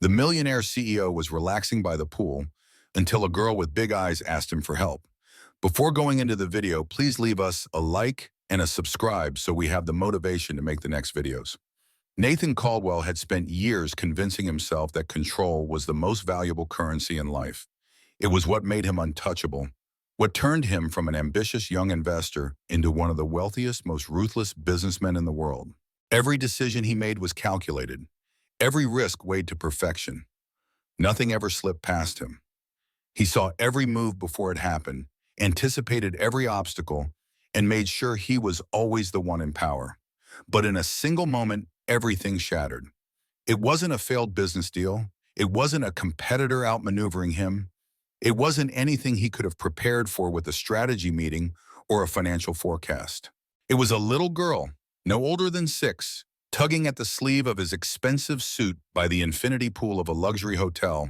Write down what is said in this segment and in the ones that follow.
The millionaire CEO was relaxing by the pool until a girl with big eyes asked him for help. Before going into the video, please leave us a like and a subscribe so we have the motivation to make the next videos. Nathan Caldwell had spent years convincing himself that control was the most valuable currency in life. It was what made him untouchable, what turned him from an ambitious young investor into one of the wealthiest, most ruthless businessmen in the world. Every decision he made was calculated. Every risk weighed to perfection. Nothing ever slipped past him. He saw every move before it happened, anticipated every obstacle, and made sure he was always the one in power. But in a single moment, everything shattered. It wasn't a failed business deal. It wasn't a competitor outmaneuvering him. It wasn't anything he could have prepared for with a strategy meeting or a financial forecast. It was a little girl, no older than 6, tugging at the sleeve of his expensive suit by the infinity pool of a luxury hotel,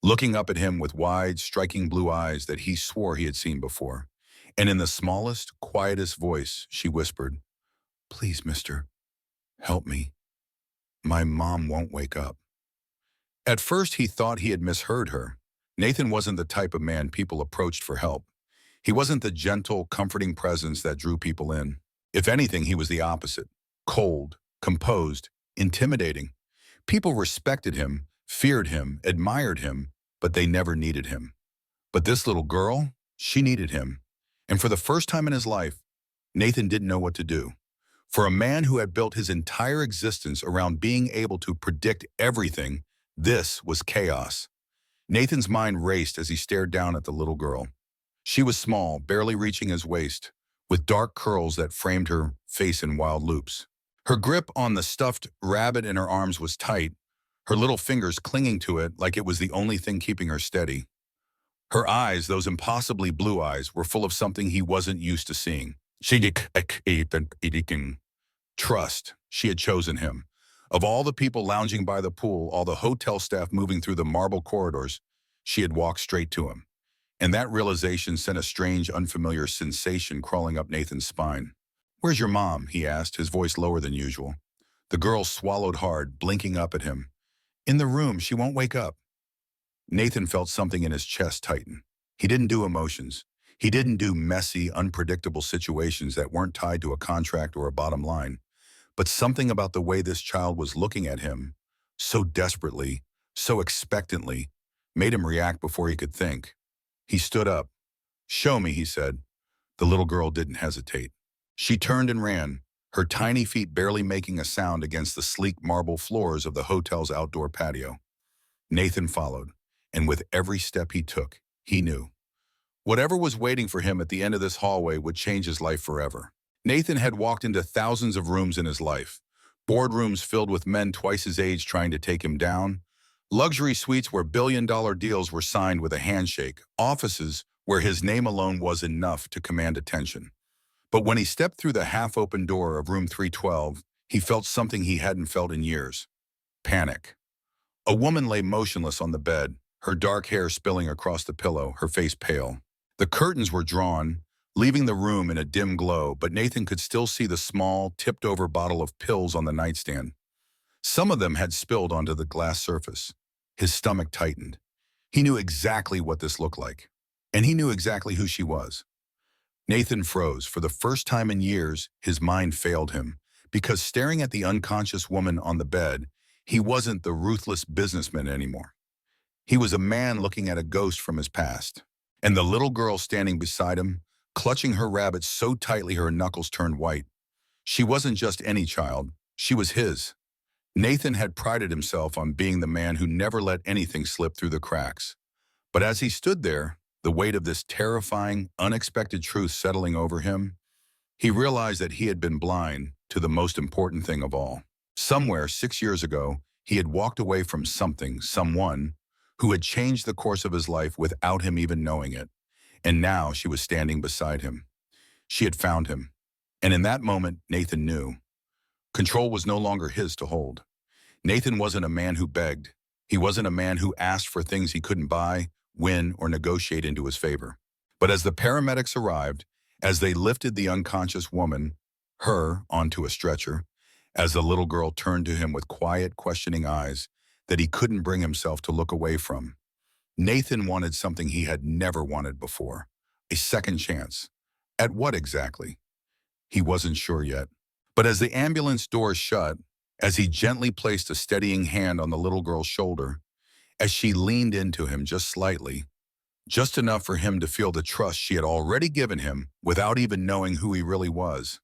looking up at him with wide, striking blue eyes that he swore he had seen before. And in the smallest, quietest voice, she whispered, "Please, mister, help me. My mom won't wake up." At first, he thought he had misheard her. Nathan wasn't the type of man people approached for help. He wasn't the gentle, comforting presence that drew people in. If anything, he was the opposite. Cold, composed, intimidating. People respected him, feared him, admired him, but they never needed him. But this little girl, she needed him. And for the first time in his life, Nathan didn't know what to do. For a man who had built his entire existence around being able to predict everything, this was chaos. Nathan's mind raced as he stared down at the little girl. She was small, barely reaching his waist, with dark curls that framed her face in wild loops. Her grip on the stuffed rabbit in her arms was tight, her little fingers clinging to it like it was the only thing keeping her steady. Her eyes, those impossibly blue eyes, were full of something he wasn't used to seeing. Trust. She had chosen him. Of all the people lounging by the pool, all the hotel staff moving through the marble corridors, she had walked straight to him. And that realization sent a strange, unfamiliar sensation crawling up Nathan's spine. "Where's your mom?" he asked, his voice lower than usual. The girl swallowed hard, blinking up at him. "In the room. She won't wake up." Nathan felt something in his chest tighten. He didn't do emotions. He didn't do messy, unpredictable situations that weren't tied to a contract or a bottom line. But something about the way this child was looking at him, so desperately, so expectantly, made him react before he could think. He stood up. "Show me," he said. The little girl didn't hesitate. She turned and ran, her tiny feet barely making a sound against the sleek marble floors of the hotel's outdoor patio. Nathan followed, and with every step he took, he knew. Whatever was waiting for him at the end of this hallway would change his life forever. Nathan had walked into thousands of rooms in his life. Boardrooms filled with men twice his age trying to take him down. Luxury suites where billion-dollar deals were signed with a handshake. Offices where his name alone was enough to command attention. But when he stepped through the half-open door of room 312, he felt something he hadn't felt in years. Panic. A woman lay motionless on the bed, her dark hair spilling across the pillow, her face pale. The curtains were drawn, leaving the room in a dim glow, but Nathan could still see the small, tipped-over bottle of pills on the nightstand. Some of them had spilled onto the glass surface. His stomach tightened. He knew exactly what this looked like, and he knew exactly who she was. Nathan froze. For the first time in years, his mind failed him, because staring at the unconscious woman on the bed, he wasn't the ruthless businessman anymore. He was a man looking at a ghost from his past. And the little girl standing beside him, clutching her rabbit so tightly her knuckles turned white. She wasn't just any child, she was his. Nathan had prided himself on being the man who never let anything slip through the cracks. But as he stood there, the weight of this terrifying, unexpected truth settling over him, he realized that he had been blind to the most important thing of all. Somewhere 6 years ago, he had walked away from something, someone, who had changed the course of his life without him even knowing it. And now she was standing beside him. She had found him. And in that moment, Nathan knew. Control was no longer his to hold. Nathan wasn't a man who begged. He wasn't a man who asked for things he couldn't buy, win, or negotiate into his favor. But as the paramedics arrived, as they lifted the unconscious woman, her, onto a stretcher, as the little girl turned to him with quiet, questioning eyes, that he couldn't bring himself to look away from. Nathan wanted something he had never wanted before, a second chance. At what exactly? He wasn't sure yet. But as the ambulance doors shut, as he gently placed a steadying hand on the little girl's shoulder, as she leaned into him just slightly, just enough for him to feel the trust she had already given him without even knowing who he really was,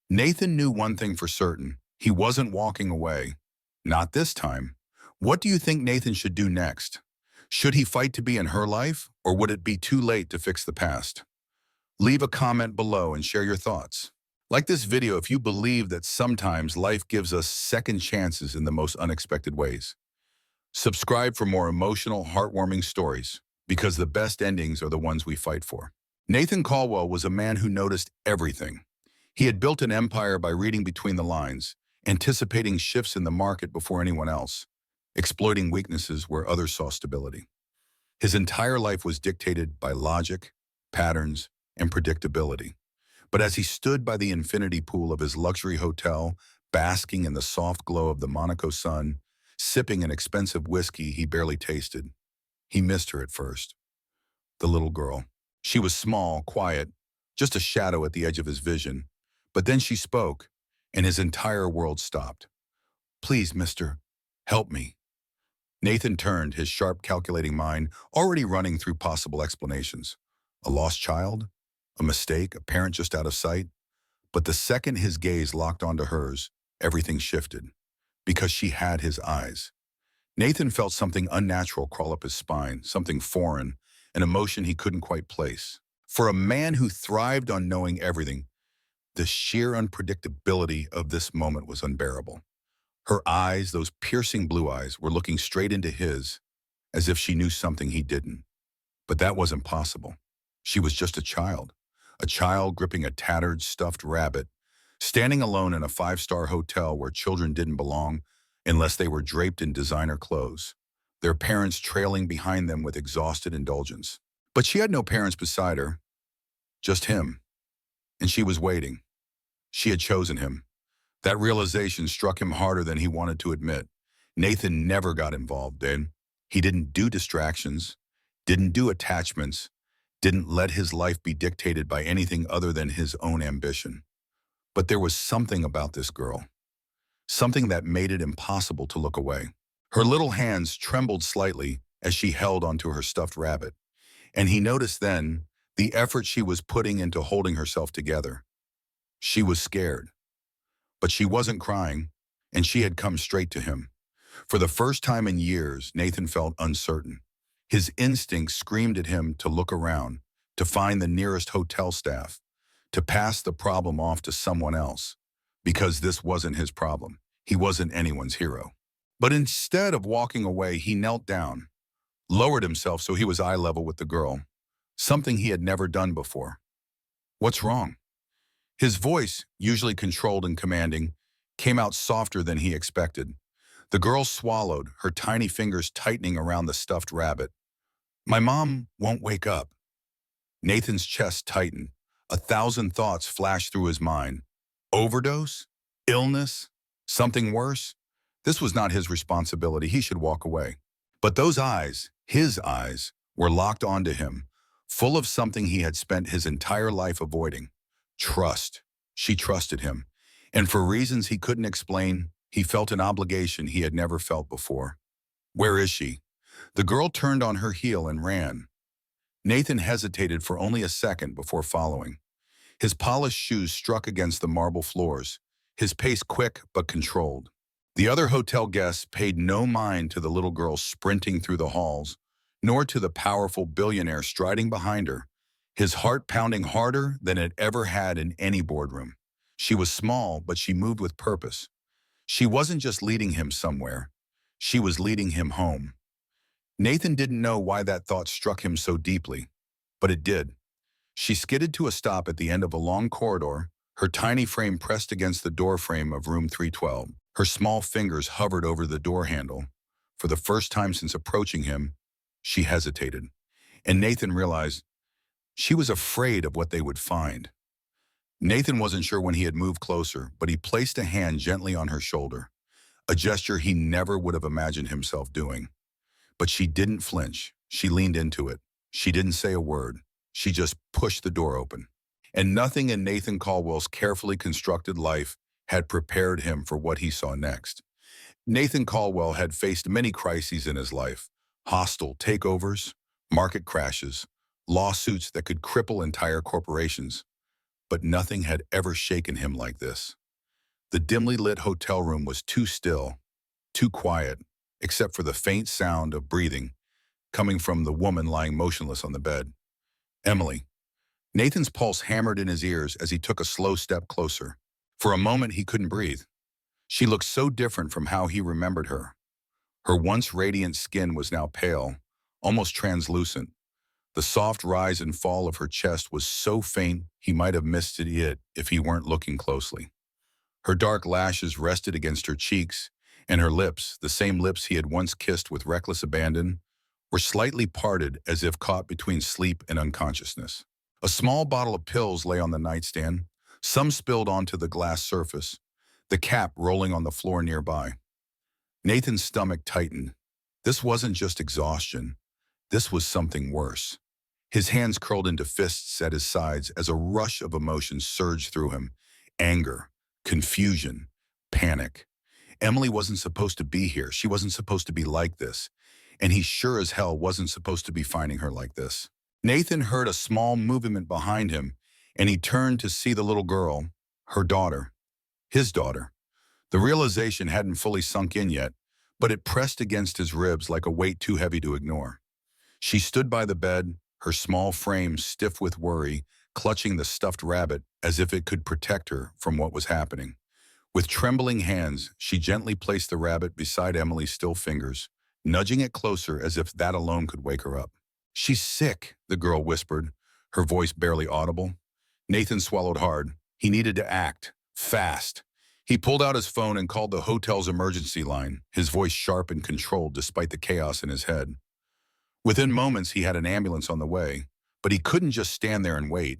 Nathan knew one thing for certain. He wasn't walking away. Not this time. What do you think Nathan should do next? Should he fight to be in her life, or would it be too late to fix the past? Leave a comment below and share your thoughts. Like this video if you believe that sometimes life gives us second chances in the most unexpected ways. Subscribe for more emotional, heartwarming stories, because the best endings are the ones we fight for. Nathan Caldwell was a man who noticed everything. He had built an empire by reading between the lines, anticipating shifts in the market before anyone else, exploiting weaknesses where others saw stability. His entire life was dictated by logic, patterns, and predictability. But as he stood by the infinity pool of his luxury hotel, basking in the soft glow of the Monaco sun, sipping an expensive whiskey he barely tasted, he missed her at first. The little girl. She was small, quiet, just a shadow at the edge of his vision. But then she spoke, and his entire world stopped. "Please, mister, help me." Nathan turned, his sharp, calculating mind already running through possible explanations. A lost child? A mistake? A parent just out of sight? But the second his gaze locked onto hers, everything shifted. Because she had his eyes. Nathan felt something unnatural crawl up his spine, something foreign, an emotion he couldn't quite place. For a man who thrived on knowing everything, the sheer unpredictability of this moment was unbearable. Her eyes, those piercing blue eyes, were looking straight into his, as if she knew something he didn't. But that wasn't possible. She was just a child gripping a tattered, stuffed rabbit, standing alone in a five-star hotel where children didn't belong unless they were draped in designer clothes, their parents trailing behind them with exhausted indulgence. But she had no parents beside her, just him. And she was waiting. She had chosen him. That realization struck him harder than he wanted to admit. Nathan never got involved then. He didn't do distractions, didn't do attachments, didn't let his life be dictated by anything other than his own ambition. But there was something about this girl, something that made it impossible to look away. Her little hands trembled slightly as she held onto her stuffed rabbit, and he noticed then the effort she was putting into holding herself together. She was scared. But she wasn't crying, and she had come straight to him. For the first time in years, Nathan felt uncertain. His instincts screamed at him to look around, to find the nearest hotel staff, to pass the problem off to someone else, because this wasn't his problem. He wasn't anyone's hero. But instead of walking away, he knelt down, lowered himself so he was eye level with the girl, something he had never done before. "What's wrong?" His voice, usually controlled and commanding, came out softer than he expected. The girl swallowed, her tiny fingers tightening around the stuffed rabbit. "My mom won't wake up." Nathan's chest tightened. 1,000 thoughts flashed through his mind. Overdose? Illness? Something worse? This was not his responsibility. He should walk away. But those eyes, his eyes, were locked onto him, full of something he had spent his entire life avoiding. Trust. She trusted him. And for reasons he couldn't explain, he felt an obligation he had never felt before. "Where is she?" The girl turned on her heel and ran. Nathan hesitated for only a second before following. His polished shoes struck against the marble floors, his pace quick but controlled. The other hotel guests paid no mind to the little girl sprinting through the halls, nor to the powerful billionaire striding behind her, his heart pounding harder than it ever had in any boardroom. She was small, but she moved with purpose. She wasn't just leading him somewhere. She was leading him home. Nathan didn't know why that thought struck him so deeply, but it did. She skidded to a stop at the end of a long corridor, her tiny frame pressed against the door frame of room 312. Her small fingers hovered over the door handle. For the first time since approaching him, she hesitated. And Nathan realized she was afraid of what they would find. Nathan wasn't sure when he had moved closer, but he placed a hand gently on her shoulder. a gesture he never would have imagined himself doing. But she didn't flinch. She leaned into it. She didn't say a word. She just pushed the door open. And nothing in Nathan Caldwell's carefully constructed life had prepared him for what he saw next. Nathan Caldwell had faced many crises in his life: hostile takeovers, market crashes, lawsuits that could cripple entire corporations. But nothing had ever shaken him like this. The dimly lit hotel room was too still, too quiet, except for the faint sound of breathing coming from the woman lying motionless on the bed. Emily. Nathan's pulse hammered in his ears as he took a slow step closer. For a moment, he couldn't breathe. She looked so different from how he remembered her. Her once radiant skin was now pale, almost translucent. The soft rise and fall of her chest was so faint he might have missed it if he weren't looking closely. Her dark lashes rested against her cheeks, and her lips, the same lips he had once kissed with reckless abandon, were slightly parted as if caught between sleep and unconsciousness. A small bottle of pills lay on the nightstand, some spilled onto the glass surface, the cap rolling on the floor nearby. Nathan's stomach tightened. This wasn't just exhaustion. This was something worse. His hands curled into fists at his sides as a rush of emotions surged through him: anger, confusion, panic. Emily wasn't supposed to be here. She wasn't supposed to be like this. And he sure as hell wasn't supposed to be finding her like this. Nathan heard a small movement behind him, and he turned to see the little girl, her daughter, his daughter. The realization hadn't fully sunk in yet, but it pressed against his ribs like a weight too heavy to ignore. She stood by the bed, her small frame stiff with worry, clutching the stuffed rabbit as if it could protect her from what was happening. With trembling hands, she gently placed the rabbit beside Emily's still fingers, nudging it closer as if that alone could wake her up. "She's sick," the girl whispered, her voice barely audible. Nathan swallowed hard. He needed to act, fast. He pulled out his phone and called the hotel's emergency line, his voice sharp and controlled despite the chaos in his head. Within moments, he had an ambulance on the way, but he couldn't just stand there and wait.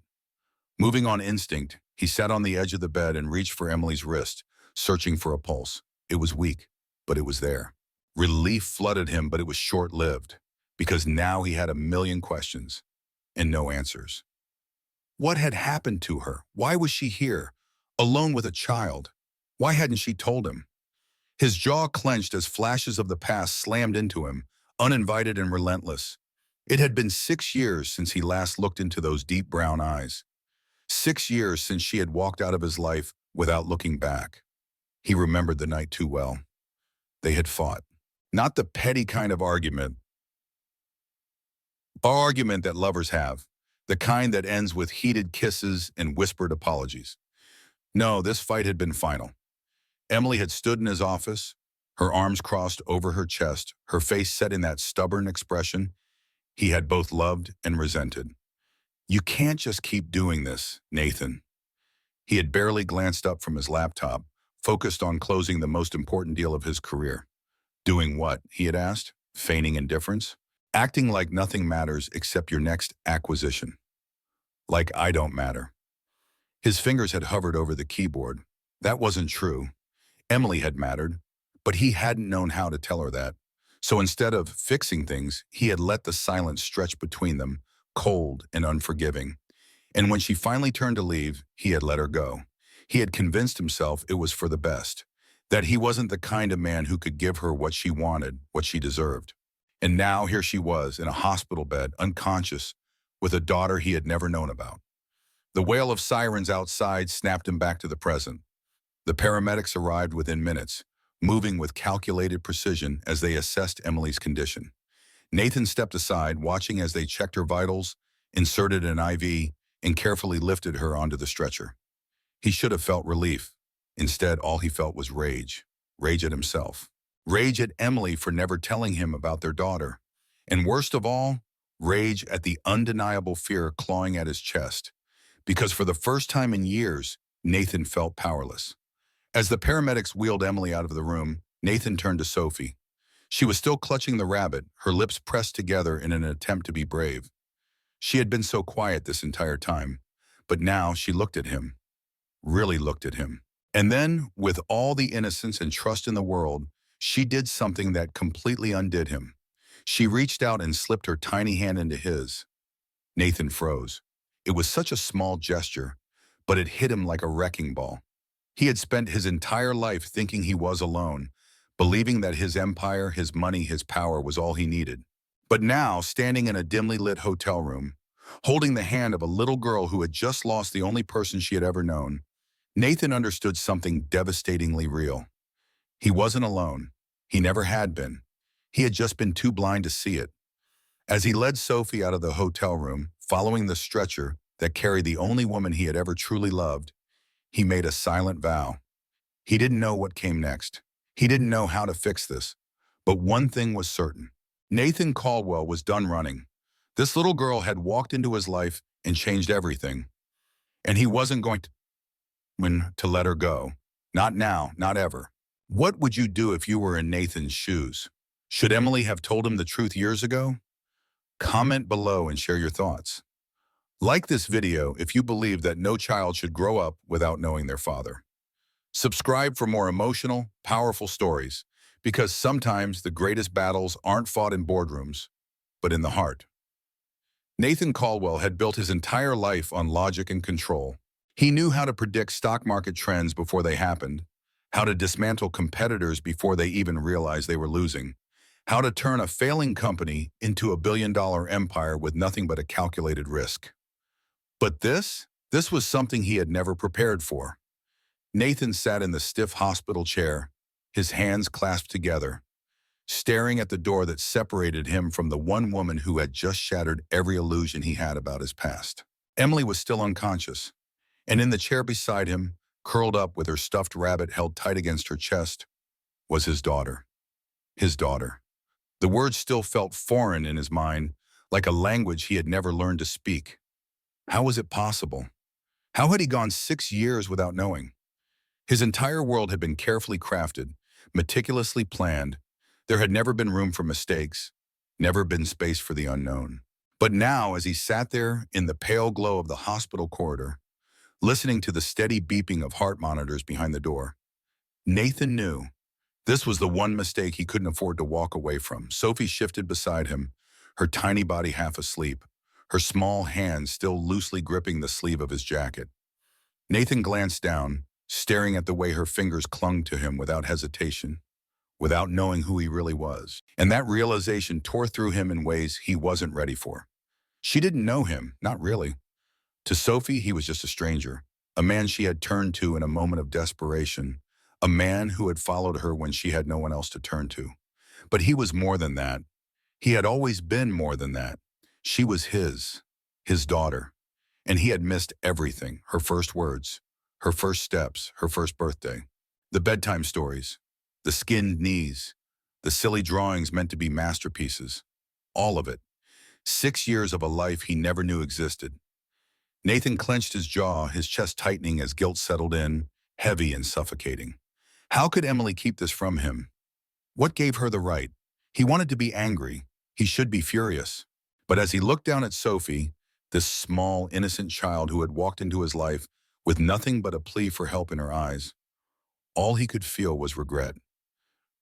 Moving on instinct, he sat on the edge of the bed and reached for Emily's wrist, searching for a pulse. It was weak, but it was there. Relief flooded him, but it was short-lived, because now he had a million questions and no answers. What had happened to her? Why was she here, alone with a child? Why hadn't she told him? His jaw clenched as flashes of the past slammed into him, uninvited and relentless. It had been 6 years since he last looked into those deep brown eyes. 6 years since she had walked out of his life without looking back. He remembered the night too well. They had fought. Not the petty kind of argument that lovers have, the kind that ends with heated kisses and whispered apologies. No, this fight had been final. Emily had stood in his office, her arms crossed over her chest, her face set in that stubborn expression he had both loved and resented. "You can't just keep doing this, Nathan." He had barely glanced up from his laptop, focused on closing the most important deal of his career. "Doing what?" he had asked, feigning indifference. "Acting like nothing matters except your next acquisition. Like I don't matter." His fingers had hovered over the keyboard. That wasn't true. Emily had mattered, but he hadn't known how to tell her that. So instead of fixing things, he had let the silence stretch between them, cold and unforgiving. And when she finally turned to leave, he had let her go. He had convinced himself it was for the best, that he wasn't the kind of man who could give her what she wanted, what she deserved. And now here she was in a hospital bed, unconscious, with a daughter he had never known about. The wail of sirens outside snapped him back to the present. The paramedics arrived within minutes, moving with calculated precision as they assessed Emily's condition. Nathan stepped aside, watching as they checked her vitals, inserted an IV, and carefully lifted her onto the stretcher. He should have felt relief. Instead, all he felt was rage. Rage at himself. Rage at Emily for never telling him about their daughter. And worst of all, rage at the undeniable fear clawing at his chest. Because for the first time in years, Nathan felt powerless. As the paramedics wheeled Emily out of the room, Nathan turned to Sophie. She was still clutching the rabbit, her lips pressed together in an attempt to be brave. She had been so quiet this entire time, but now she looked at him, really looked at him. And then, with all the innocence and trust in the world, she did something that completely undid him. She reached out and slipped her tiny hand into his. Nathan froze. It was such a small gesture, but it hit him like a wrecking ball. He had spent his entire life thinking he was alone, believing that his empire, his money, his power was all he needed. But now, standing in a dimly lit hotel room, holding the hand of a little girl who had just lost the only person she had ever known, Nathan understood something devastatingly real. He wasn't alone. He never had been. He had just been too blind to see it. As he led Sophie out of the hotel room, following the stretcher that carried the only woman he had ever truly loved, he made a silent vow. He didn't know what came next. He didn't know how to fix this. But one thing was certain. Nathan Caldwell was done running. This little girl had walked into his life and changed everything. And he wasn't going to let her go. Not now, not ever. What would you do if you were in Nathan's shoes? Should Emily have told him the truth years ago? Comment below and share your thoughts. Like this video if you believe that no child should grow up without knowing their father. Subscribe for more emotional, powerful stories, because sometimes the greatest battles aren't fought in boardrooms, but in the heart. Nathan Caldwell had built his entire life on logic and control. He knew how to predict stock market trends before they happened, how to dismantle competitors before they even realized they were losing, how to turn a failing company into a billion-dollar empire with nothing but a calculated risk. But this was something he had never prepared for. Nathan sat in the stiff hospital chair, his hands clasped together, staring at the door that separated him from the one woman who had just shattered every illusion he had about his past. Emily was still unconscious, and in the chair beside him, curled up with her stuffed rabbit held tight against her chest, was his daughter. His daughter. The words still felt foreign in his mind, like a language he had never learned to speak. How was it possible? How had he gone 6 years without knowing? His entire world had been carefully crafted, meticulously planned. There had never been room for mistakes, never been space for the unknown. But now, as he sat there in the pale glow of the hospital corridor, listening to the steady beeping of heart monitors behind the door, Nathan knew this was the one mistake he couldn't afford to walk away from. Sophie shifted beside him, her tiny body half asleep, her small hands still loosely gripping the sleeve of his jacket. Nathan glanced down, staring at the way her fingers clung to him without hesitation, without knowing who he really was. And that realization tore through him in ways he wasn't ready for. She didn't know him, not really. To Sophie, he was just a stranger, a man she had turned to in a moment of desperation, a man who had followed her when she had no one else to turn to. But he was more than that. He had always been more than that. She was his daughter. And he had missed everything, her first words, her first steps, her first birthday, the bedtime stories, the skinned knees, the silly drawings meant to be masterpieces, all of it. 6 years of a life he never knew existed. Nathan clenched his jaw, his chest tightening as guilt settled in, heavy and suffocating. How could Emily keep this from him? What gave her the right? He wanted to be angry. He should be furious. But as he looked down at Sophie, this small, innocent child who had walked into his life with nothing but a plea for help in her eyes, all he could feel was regret.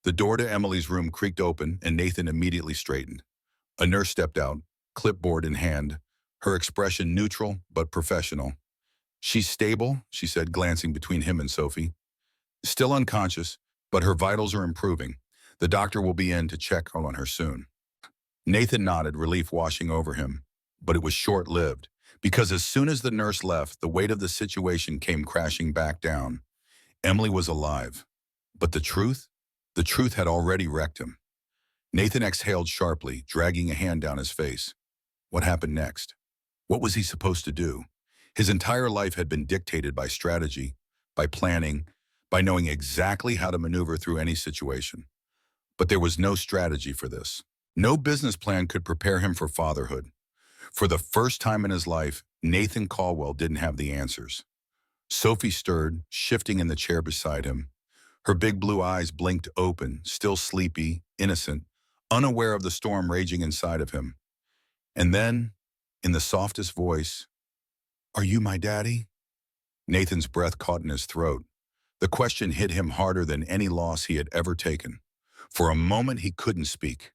The door to Emily's room creaked open, and Nathan immediately straightened. A nurse stepped out, clipboard in hand, her expression neutral but professional. "She's stable," she said, glancing between him and Sophie. "Still unconscious, but her vitals are improving. The doctor will be in to check on her soon." Nathan nodded, relief washing over him. But it was short-lived, because as soon as the nurse left, the weight of the situation came crashing back down. Emily was alive. But the truth? The truth had already wrecked him. Nathan exhaled sharply, dragging a hand down his face. What happened next? What was he supposed to do? His entire life had been dictated by strategy, by planning, by knowing exactly how to maneuver through any situation. But there was no strategy for this. No business plan could prepare him for fatherhood. For the first time in his life, Nathan Caldwell didn't have the answers. Sophie stirred, shifting in the chair beside him. Her big blue eyes blinked open, still sleepy, innocent, unaware of the storm raging inside of him. And then, in the softest voice, "Are you my daddy?" Nathan's breath caught in his throat. The question hit him harder than any loss he had ever taken. For a moment, he couldn't speak,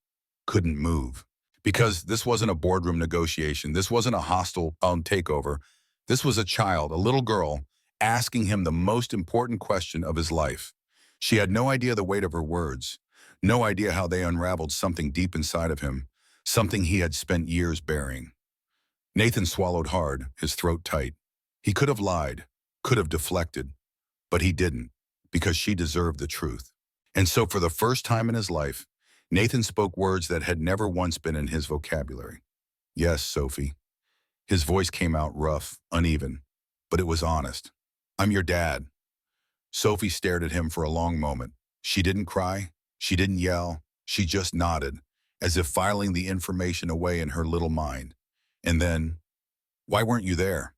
couldn't move. Because this wasn't a boardroom negotiation. This wasn't a hostile takeover. This was a child, a little girl, asking him the most important question of his life. She had no idea the weight of her words, no idea how they unraveled something deep inside of him, something he had spent years burying. Nathan swallowed hard, his throat tight. He could have lied, could have deflected, but he didn't, because she deserved the truth. And so for the first time in his life, Nathan spoke words that had never once been in his vocabulary. Yes, Sophie. His voice came out rough, uneven, but it was honest. I'm your dad. Sophie stared at him for a long moment. She didn't cry. She didn't yell. She just nodded, as if filing the information away in her little mind. And then, why weren't you there?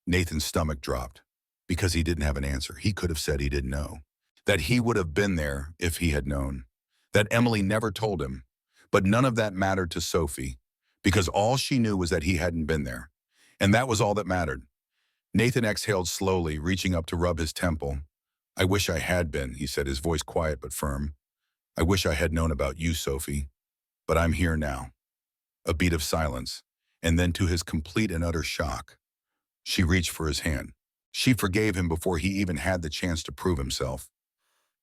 Nathan's stomach dropped, because he didn't have an answer. He could have said he didn't know, that he would have been there if he had known, that Emily never told him. But none of that mattered to Sophie, because all she knew was that he hadn't been there. And that was all that mattered. Nathan exhaled slowly, reaching up to rub his temple. I wish I had been, he said, his voice quiet but firm. I wish I had known about you, Sophie. But I'm here now. A beat of silence, and then to his complete and utter shock, she reached for his hand. She forgave him before he even had the chance to prove himself.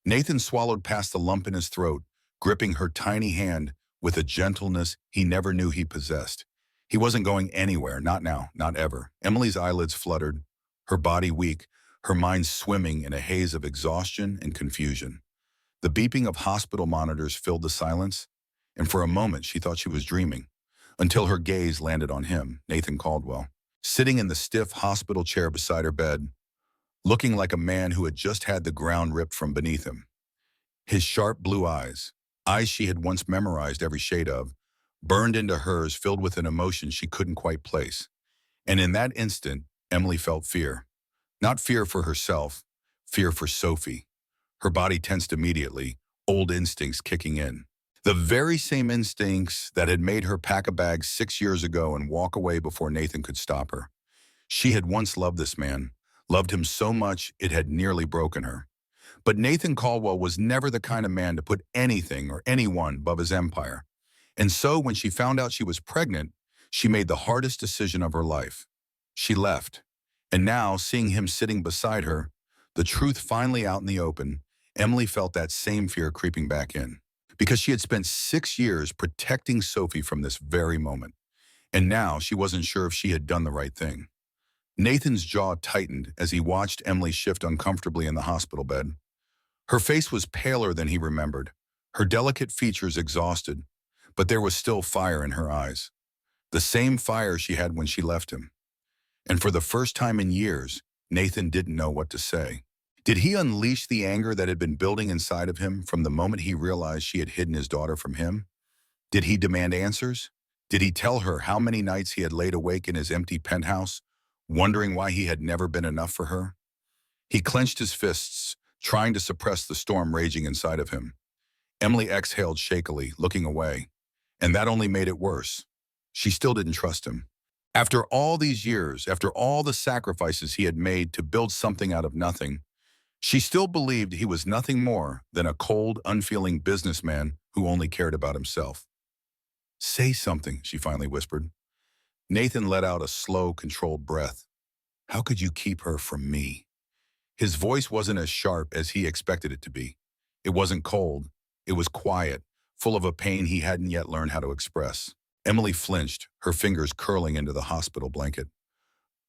Nathan swallowed past the lump in his throat, gripping her tiny hand with a gentleness he never knew he possessed. He wasn't going anywhere, not now, not ever. Emily's eyelids fluttered, her body weak, her mind swimming in a haze of exhaustion and confusion. The beeping of hospital monitors filled the silence, and for a moment she thought she was dreaming, until her gaze landed on him, Nathan Caldwell, sitting in the stiff hospital chair beside her bed, looking like a man who had just had the ground ripped from beneath him. His sharp blue eyes she had once memorized every shade of, burned into hers, filled with an emotion she couldn't quite place. And in that instant, Emily felt fear. Not fear for herself, fear for Sophie. Her body tensed immediately, old instincts kicking in. The very same instincts that had made her pack a bag 6 years ago and walk away before Nathan could stop her. She had once loved this man, loved him so much it had nearly broken her. But Nathan Caldwell was never the kind of man to put anything or anyone above his empire. And so when she found out she was pregnant, she made the hardest decision of her life. She left. And now, seeing him sitting beside her, the truth finally out in the open, Emily felt that same fear creeping back in. Because she had spent 6 years protecting Sophie from this very moment. And now she wasn't sure if she had done the right thing. Nathan's jaw tightened as he watched Emily shift uncomfortably in the hospital bed. Her face was paler than he remembered, her delicate features exhausted, but there was still fire in her eyes. The same fire she had when she left him. And for the first time in years, Nathan didn't know what to say. Did he unleash the anger that had been building inside of him from the moment he realized she had hidden his daughter from him? Did he demand answers? Did he tell her how many nights he had laid awake in his empty penthouse, wondering why he had never been enough for her? He clenched his fists, trying to suppress the storm raging inside of him. Emily exhaled shakily, looking away, and that only made it worse. She still didn't trust him. After all these years, after all the sacrifices he had made to build something out of nothing, she still believed he was nothing more than a cold, unfeeling businessman who only cared about himself. Say something, she finally whispered. Nathan let out a slow, controlled breath. How could you keep her from me? His voice wasn't as sharp as he expected it to be. It wasn't cold. It was quiet, full of a pain he hadn't yet learned how to express. Emily flinched, her fingers curling into the hospital blanket.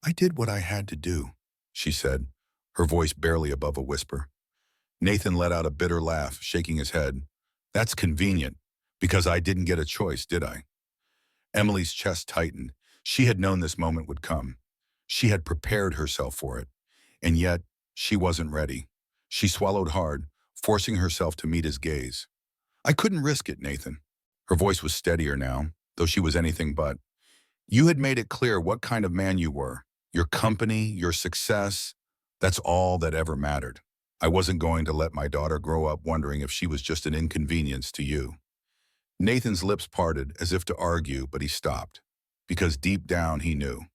I did what I had to do, she said, her voice barely above a whisper. Nathan let out a bitter laugh, shaking his head. That's convenient, because I didn't get a choice, did I? Emily's chest tightened. She had known this moment would come. She had prepared herself for it. And yet, she wasn't ready. She swallowed hard, forcing herself to meet his gaze. I couldn't risk it, Nathan. Her voice was steadier now, though she was anything but. You had made it clear what kind of man you were. Your company, your success, that's all that ever mattered. I wasn't going to let my daughter grow up wondering if she was just an inconvenience to you. Nathan's lips parted as if to argue, but he stopped, because deep down he knew.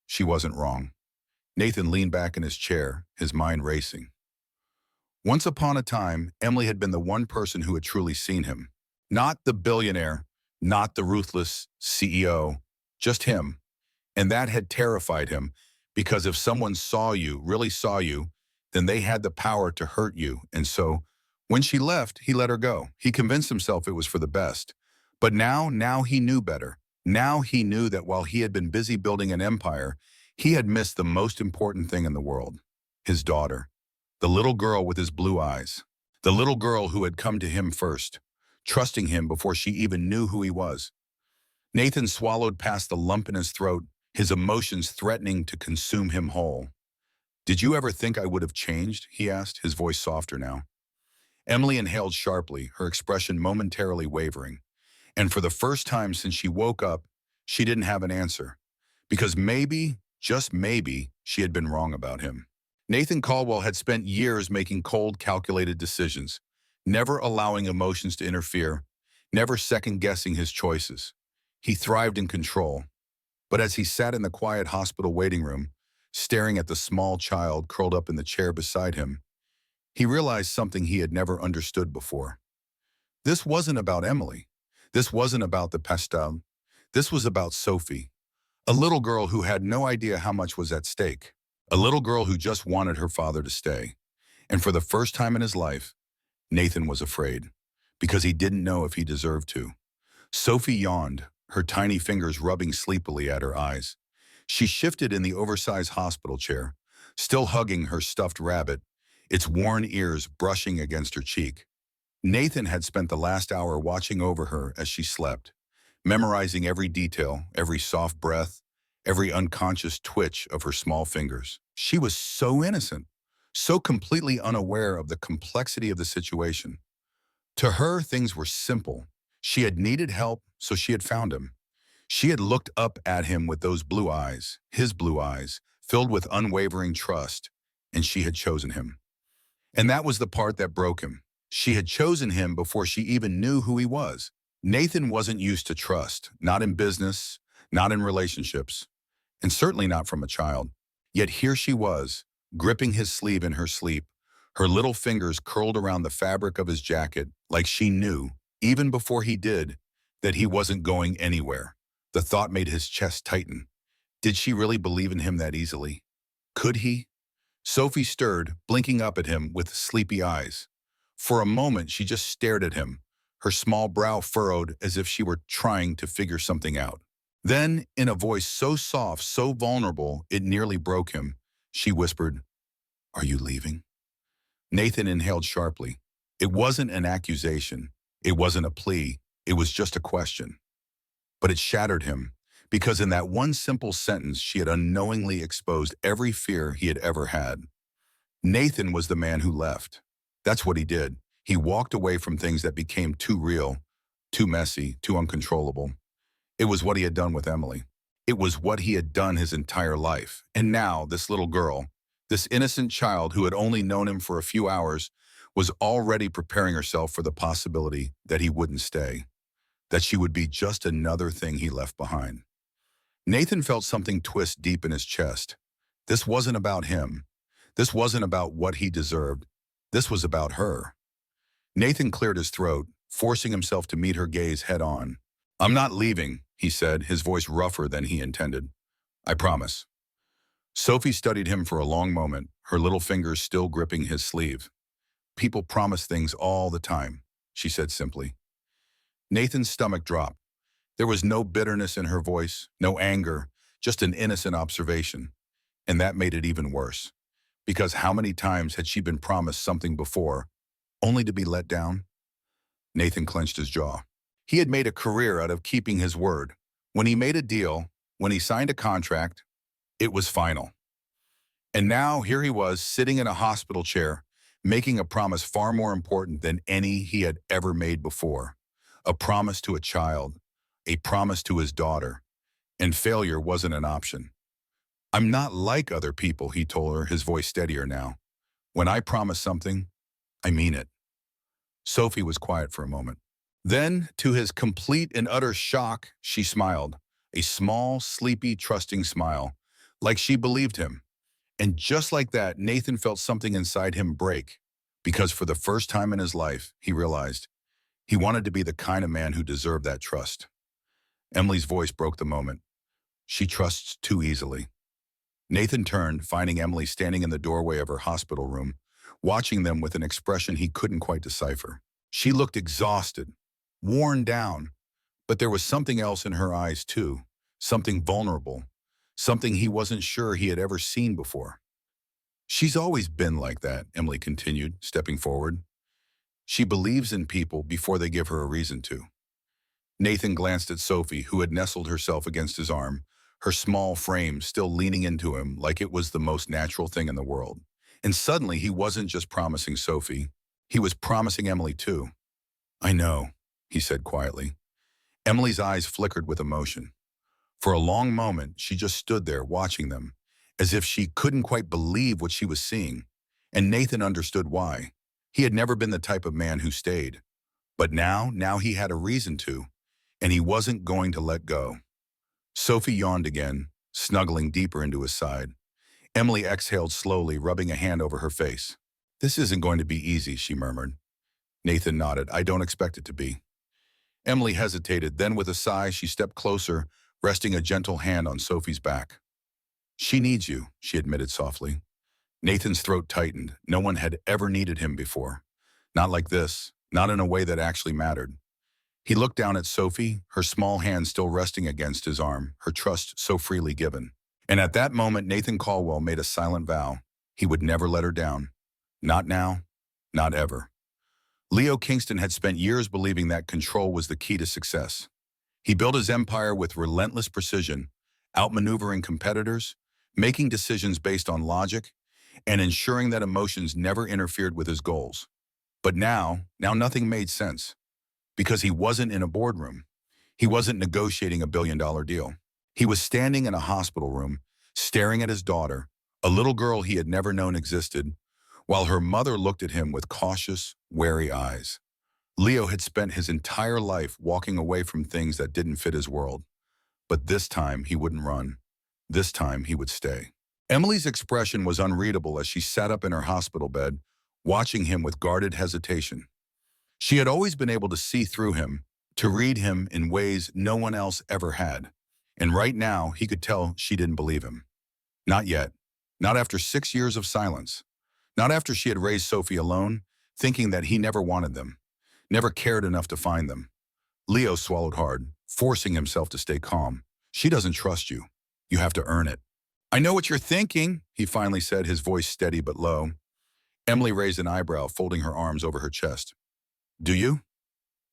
She wasn't wrong. Nathan leaned back in his chair, his mind racing. Once upon a time, Emily had been the one person who had truly seen him. Not the billionaire, not the ruthless CEO, just him. And that had terrified him because if someone saw you, really saw you, then they had the power to hurt you. And so when she left, he let her go. He convinced himself it was for the best. But now he knew better. Now he knew that while he had been busy building an empire, he had missed the most important thing in the world, his daughter, the little girl with his blue eyes, the little girl who had come to him first, trusting him before she even knew who he was. Nathan swallowed past the lump in his throat, his emotions threatening to consume him whole. "Did you ever think I would have changed?" he asked, his voice softer now. Emily inhaled sharply, her expression momentarily wavering. And for the first time since she woke up, she didn't have an answer. Because maybe, just maybe, she had been wrong about him. Nathan Caldwell had spent years making cold, calculated decisions, never allowing emotions to interfere, never second-guessing his choices. He thrived in control. But as he sat in the quiet hospital waiting room, staring at the small child curled up in the chair beside him, he realized something he had never understood before. This wasn't about Emily. This wasn't about the pastel. This was about Sophie, a little girl who had no idea how much was at stake, a little girl who just wanted her father to stay. And for the first time in his life, Nathan was afraid, because he didn't know if he deserved to. Sophie yawned, her tiny fingers rubbing sleepily at her eyes. She shifted in the oversized hospital chair, still hugging her stuffed rabbit, its worn ears brushing against her cheek. Nathan had spent the last hour watching over her as she slept, memorizing every detail, every soft breath, every unconscious twitch of her small fingers. She was so innocent, so completely unaware of the complexity of the situation. To her, things were simple. She had needed help, so she had found him. She had looked up at him with those blue eyes, his blue eyes, filled with unwavering trust, and she had chosen him. And that was the part that broke him. She had chosen him before she even knew who he was. Nathan wasn't used to trust, not in business, not in relationships, and certainly not from a child. Yet here she was, gripping his sleeve in her sleep, her little fingers curled around the fabric of his jacket, like she knew, even before he did, that he wasn't going anywhere. The thought made his chest tighten. Did she really believe in him that easily? Could he? Sophie stirred, blinking up at him with sleepy eyes. For a moment, she just stared at him, her small brow furrowed as if she were trying to figure something out. Then, in a voice so soft, so vulnerable, it nearly broke him, she whispered, "Are you leaving?" Nathan inhaled sharply. It wasn't an accusation. It wasn't a plea. It was just a question. But it shattered him, because in that one simple sentence, she had unknowingly exposed every fear he had ever had. Nathan was the man who left. That's what he did. He walked away from things that became too real, too messy, too uncontrollable. It was what he had done with Emily. It was what he had done his entire life. And now, this little girl, this innocent child who had only known him for a few hours, was already preparing herself for the possibility that he wouldn't stay, that she would be just another thing he left behind. Nathan felt something twist deep in his chest. This wasn't about him. This wasn't about what he deserved. This was about her. Nathan cleared his throat, forcing himself to meet her gaze head on. "I'm not leaving," he said, his voice rougher than he intended. "I promise." Sophie studied him for a long moment, her little fingers still gripping his sleeve. "People promise things all the time," she said simply. Nathan's stomach dropped. There was no bitterness in her voice, no anger, just an innocent observation. And that made it even worse. Because how many times had she been promised something before, only to be let down? Nathan clenched his jaw. He had made a career out of keeping his word. When he made a deal, when he signed a contract, it was final. And now here he was sitting in a hospital chair, making a promise far more important than any he had ever made before. A promise to a child, a promise to his daughter, and failure wasn't an option. "I'm not like other people," he told her, his voice steadier now. "When I promise something, I mean it." Sophie was quiet for a moment. Then, to his complete and utter shock, she smiled, a small, sleepy, trusting smile, like she believed him. And just like that, Nathan felt something inside him break. because for the first time in his life, he realized he wanted to be the kind of man who deserved that trust. Emily's voice broke the moment. She trusts too easily. Nathan turned, finding Emily standing in the doorway of her hospital room, watching them with an expression he couldn't quite decipher. She looked exhausted, worn down, but there was something else in her eyes too, something vulnerable, something he wasn't sure he had ever seen before. She's always been like that, Emily continued, stepping forward. She believes in people before they give her a reason to. Nathan glanced at Sophie, who had nestled herself against his arm, her small frame still leaning into him like it was the most natural thing in the world. And suddenly he wasn't just promising Sophie, he was promising Emily too. I know, he said quietly. Emily's eyes flickered with emotion. For a long moment, she just stood there watching them, as if she couldn't quite believe what she was seeing. And Nathan understood why. He had never been the type of man who stayed. But now he had a reason to, and he wasn't going to let go. Sophie yawned again, snuggling deeper into his side. Emily exhaled slowly, rubbing a hand over her face. This isn't going to be easy, she murmured. Nathan nodded. I don't expect it to be. Emily hesitated, then with a sigh, she stepped closer, resting a gentle hand on Sophie's back. She needs you, she admitted softly. Nathan's throat tightened. No one had ever needed him before. Not like this, not in a way that actually mattered. He looked down at Sophie, her small hand still resting against his arm, her trust so freely given. And at that moment, Nathan Caldwell made a silent vow. He would never let her down. Not now, not ever. Leo Kingston had spent years believing that control was the key to success. He built his empire with relentless precision, outmaneuvering competitors, making decisions based on logic, and ensuring that emotions never interfered with his goals. But now nothing made sense. Because he wasn't in a boardroom. He wasn't negotiating a billion-dollar deal. He was standing in a hospital room, staring at his daughter, a little girl he had never known existed, while her mother looked at him with cautious, wary eyes. Leo had spent his entire life walking away from things that didn't fit his world. But this time, he wouldn't run. This time, he would stay. Emily's expression was unreadable as she sat up in her hospital bed, watching him with guarded hesitation. She had always been able to see through him, to read him in ways no one else ever had. And right now, he could tell she didn't believe him. Not yet. Not after 6 years of silence. Not after she had raised Sophie alone, thinking that he never wanted them, never cared enough to find them. Leo swallowed hard, forcing himself to stay calm. She doesn't trust you. You have to earn it. I know what you're thinking, he finally said, his voice steady but low. Emily raised an eyebrow, folding her arms over her chest. Do you?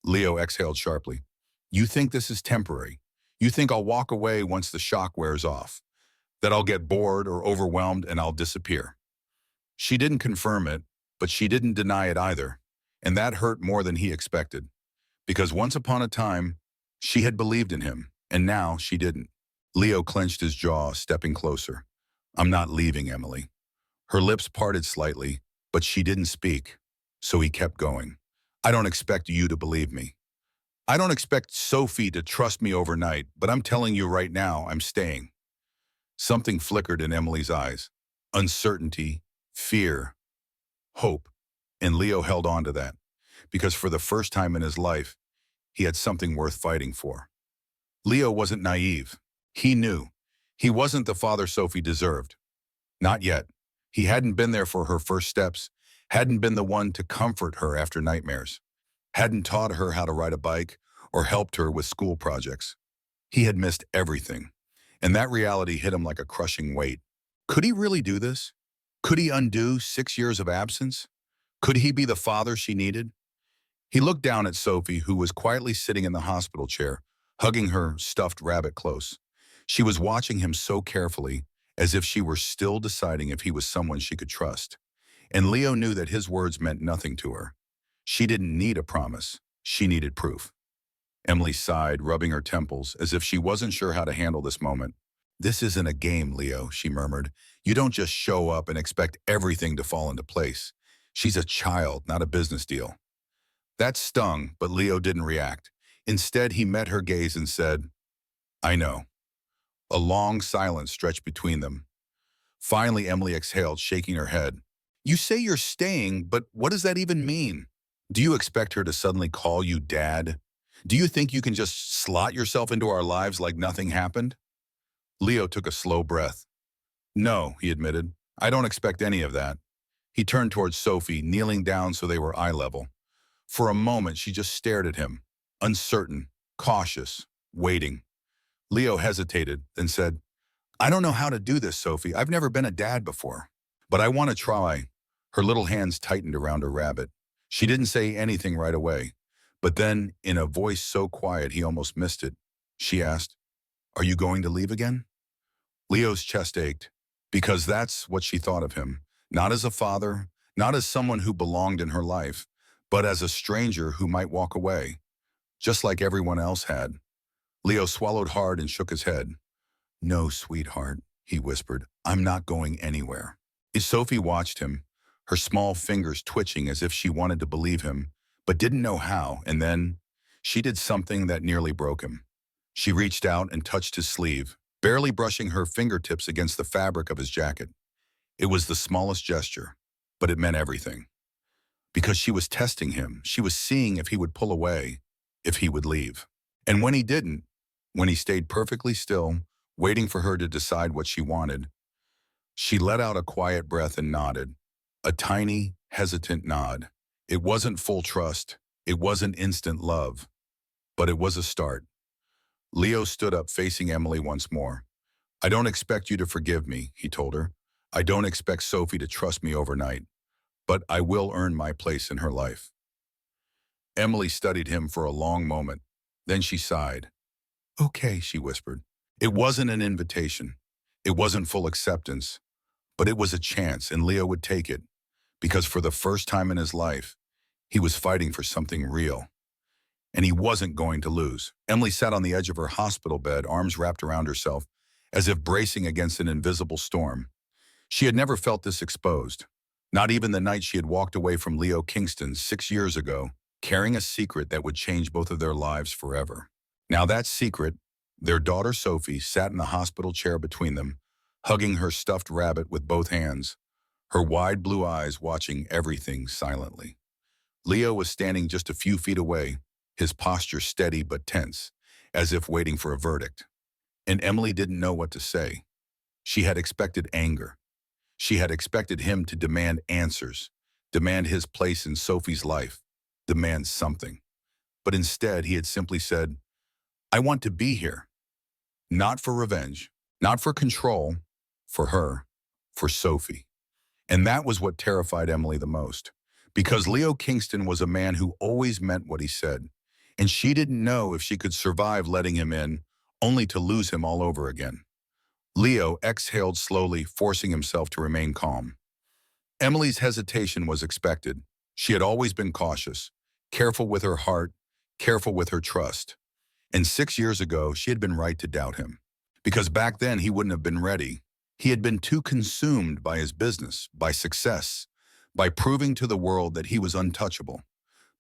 Leo exhaled sharply. You think this is temporary. You think I'll walk away once the shock wears off, that I'll get bored or overwhelmed and I'll disappear. She didn't confirm it, but she didn't deny it either, and that hurt more than he expected, because once upon a time, she had believed in him, and now she didn't. Leo clenched his jaw, stepping closer. I'm not leaving, Emily. Her lips parted slightly, but she didn't speak, so he kept going. I don't expect you to believe me. I don't expect Sophie to trust me overnight, but I'm telling you right now, I'm staying. Something flickered in Emily's eyes. Uncertainty, fear, hope. And Leo held on to that, because for the first time in his life, he had something worth fighting for. Leo wasn't naive. He knew. He wasn't the father Sophie deserved. Not yet. He hadn't been there for her first steps, hadn't been the one to comfort her after nightmares, hadn't taught her how to ride a bike or helped her with school projects. He had missed everything, and that reality hit him like a crushing weight. Could he really do this? Could he undo 6 years of absence? Could he be the father she needed? He looked down at Sophie, who was quietly sitting in the hospital chair, hugging her stuffed rabbit close. She was watching him so carefully, as if she were still deciding if he was someone she could trust. And Leo knew that his words meant nothing to her. She didn't need a promise. She needed proof. Emily sighed, rubbing her temples, as if she wasn't sure how to handle this moment. This isn't a game, Leo, she murmured. You don't just show up and expect everything to fall into place. She's a child, not a business deal. That stung, but Leo didn't react. Instead, he met her gaze and said, I know. A long silence stretched between them. Finally, Emily exhaled, shaking her head. You say you're staying, but what does that even mean? Do you expect her to suddenly call you dad? Do you think you can just slot yourself into our lives like nothing happened? Leo took a slow breath. No, he admitted. I don't expect any of that. He turned towards Sophie, kneeling down so they were eye level. For a moment, she just stared at him, uncertain, cautious, waiting. Leo hesitated, then said, I don't know how to do this, Sophie. I've never been a dad before. But I want to try. Her little hands tightened around her rabbit. She didn't say anything right away. But then, in a voice so quiet he almost missed it, she asked, Are you going to leave again? Leo's chest ached, because that's what she thought of him. Not as a father, not as someone who belonged in her life, but as a stranger who might walk away, just like everyone else had. Leo swallowed hard and shook his head. No, sweetheart, he whispered. I'm not going anywhere. Sophie watched him, her small fingers twitching as if she wanted to believe him, but didn't know how, and then she did something that nearly broke him. She reached out and touched his sleeve, barely brushing her fingertips against the fabric of his jacket. It was the smallest gesture, but it meant everything. Because she was testing him, she was seeing if he would pull away, if he would leave. And when he didn't, when he stayed perfectly still, waiting for her to decide what she wanted, she let out a quiet breath and nodded. A tiny, hesitant nod. It wasn't full trust. It wasn't instant love. But it was a start. Leo stood up facing Emily once more. I don't expect you to forgive me, he told her. I don't expect Sophie to trust me overnight. But I will earn my place in her life. Emily studied him for a long moment. Then she sighed. Okay, she whispered. It wasn't an invitation. It wasn't full acceptance. But it was a chance, and Leo would take it. Because for the first time in his life, he was fighting for something real. And he wasn't going to lose. Emily sat on the edge of her hospital bed, arms wrapped around herself, as if bracing against an invisible storm. She had never felt this exposed. Not even the night she had walked away from Leo Kingston 6 years ago, carrying a secret that would change both of their lives forever. Now that secret, their daughter Sophie, sat in the hospital chair between them, hugging her stuffed rabbit with both hands, her wide blue eyes watching everything silently. Leo was standing just a few feet away, his posture steady but tense, as if waiting for a verdict. And Emily didn't know what to say. She had expected anger. She had expected him to demand answers, demand his place in Sophie's life, demand something. But instead, he had simply said, I want to be here. Not for revenge, not for control, for her, for Sophie. And that was what terrified Emily the most. Because Leo Kingston was a man who always meant what he said. And she didn't know if she could survive letting him in, only to lose him all over again. Leo exhaled slowly, forcing himself to remain calm. Emily's hesitation was expected. She had always been cautious, careful with her heart, careful with her trust. And 6 years ago, she had been right to doubt him. Because back then, he wouldn't have been ready. He had been too consumed by his business, by success, by proving to the world that he was untouchable.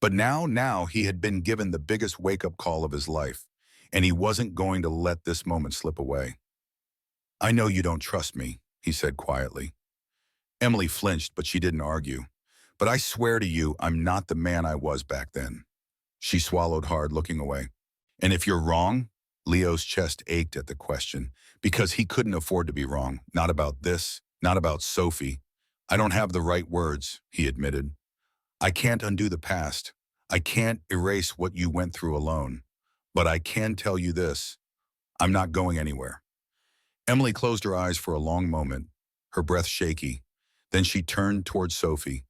But now he had been given the biggest wake-up call of his life, and he wasn't going to let this moment slip away. I know you don't trust me, he said quietly. Emily flinched, but she didn't argue. But I swear to you, I'm not the man I was back then. She swallowed hard, looking away. And if you're wrong, Leo's chest ached at the question, because he couldn't afford to be wrong. Not about this, not about Sophie. I don't have the right words, he admitted. I can't undo the past. I can't erase what you went through alone. But I can tell you this. I'm not going anywhere. Emily closed her eyes for a long moment, her breath shaky. Then she turned towards Sophie,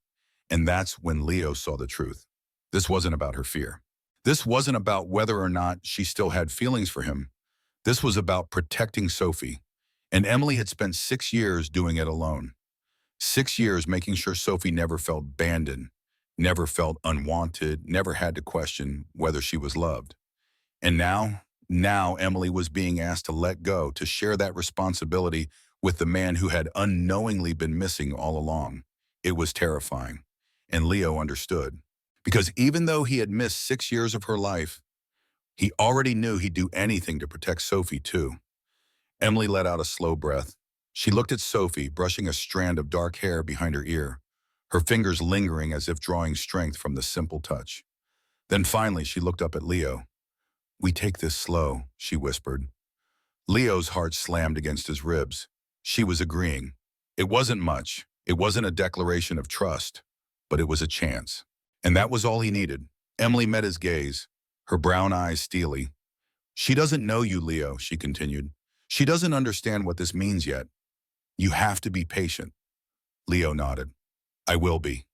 and that's when Leo saw the truth. This wasn't about her fear. This wasn't about whether or not she still had feelings for him. This was about protecting Sophie, and Emily had spent 6 years doing it alone. 6 years making sure Sophie never felt abandoned, never felt unwanted, never had to question whether she was loved. And now Emily was being asked to let go, to share that responsibility with the man who had unknowingly been missing all along. It was terrifying, and Leo understood. Because even though he had missed 6 years of her life, he already knew he'd do anything to protect Sophie too. Emily let out a slow breath. She looked at Sophie, brushing a strand of dark hair behind her ear. her fingers lingering as if drawing strength from the simple touch. Then finally she looked up at Leo. "We take this slow," she whispered. Leo's heart slammed against his ribs. She was agreeing. It wasn't much. It wasn't a declaration of trust, but it was a chance. And that was all he needed. Emily met his gaze, her brown eyes steely. "She doesn't know you, Leo," she continued. "She doesn't understand what this means yet. You have to be patient." Leo nodded. "I will be."